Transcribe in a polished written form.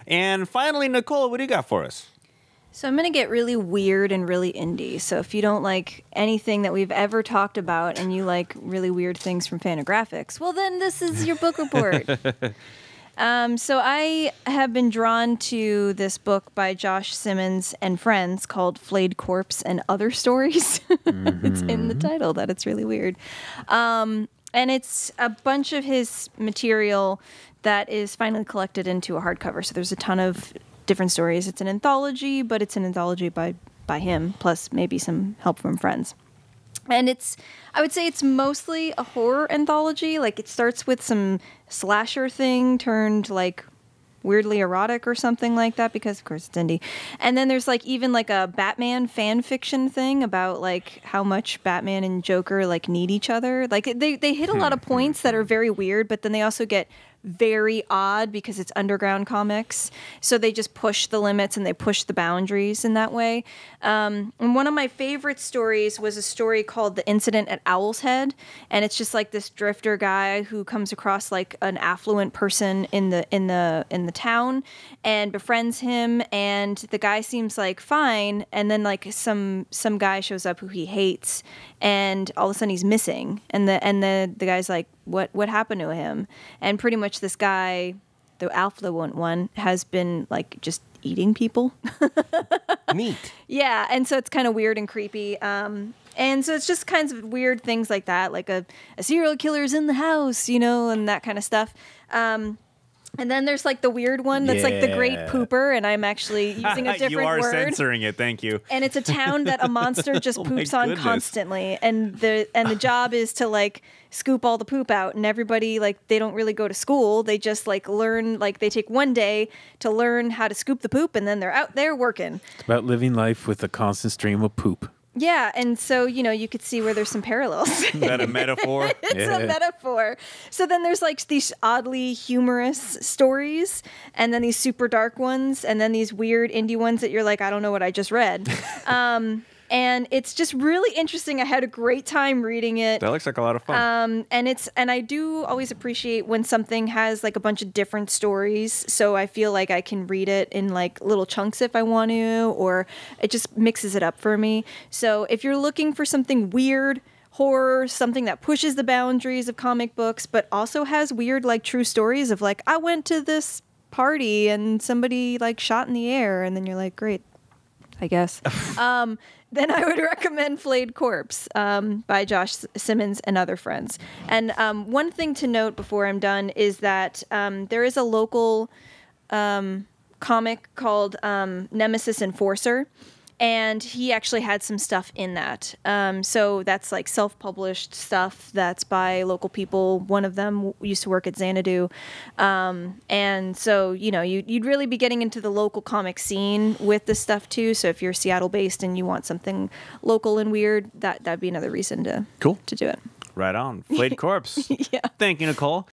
And finally, Nicole, what do you got for us? So I'm going to get really weird and really indie. So if you don't like anything that we've ever talked about and you like really weird things from Fantagraphics, well, then this is your book report. So I have been drawn to this book by Josh Simmons and friends called Flayed Corpse and Other Stories. It's in the title that it's really weird. And it's a bunch of his material that is finally collected into a hardcover. So there's a ton of different stories. It's an anthology, but it's an anthology by him, plus maybe some help from friends. And I would say it's mostly a horror anthology. Like, it starts with some slasher thing turned, like, weirdly erotic or something like that, because, of course, it's indie. And then there's, like, even, like, a Batman fan fiction thing about, like, how much Batman and Joker, like, need each other. Like, they hit a lot of points that are very weird, but then they also get very odd because it's underground comics. So they just push the limits and they push the boundaries in that way. And one of my favorite stories was a story called The Incident at Owl's Head. And it's just like this drifter guy who comes across like an affluent person in the town and befriends him. And the guy seems like fine. And then like some guy shows up who he hates, and all of a sudden he's missing. And the guy's like, what happened to him? And pretty much this guy, the affluent one, has been like just eating people. Neat. Yeah, and so it's kind of weird and creepy. And so it's just kinds of weird things like that, like a serial killer's in the house, you know, and that kind of stuff. And then there's like the weird one that's like the Great Pooper, and I'm actually using a different word. You are censoring it, thank you. And it's a town that a monster just poops on constantly, and the job is to like scoop all the poop out, and everybody, like, they don't really go to school. They just like learn, like they take one day to learn how to scoop the poop, and then they're out there working. It's about living life with a constant stream of poop. Yeah, and so, you know, you could see where there's some parallels. Is that a metaphor? It's a metaphor. So then there's like these oddly humorous stories, and then these super dark ones, and then these weird indie ones that you're like, I don't know what I just read. And it's just really interesting. I had a great time reading it. That looks like a lot of fun. And I do always appreciate when something has like a bunch of different stories. So I feel like I can read it in like little chunks if I want to, or it just mixes it up for me. So if you're looking for something weird, horror, something that pushes the boundaries of comic books, but also has weird like true stories of like, I went to this party and somebody like shot in the air, and then you're like, great, I guess. Then I would recommend Flayed Corpse by Josh Simmons and other friends. And one thing to note before I'm done is that there is a local comic called Nemesis Enforcer, and he actually had some stuff in that. So that's like self-published stuff that's by local people. One of them used to work at Xanadu. And so, you know, you'd really be getting into the local comic scene with this stuff too. So if you're Seattle-based and you want something local and weird, that'd be another reason to do it. Right on. Flayed Corpse. Yeah. Thank you, Nicole.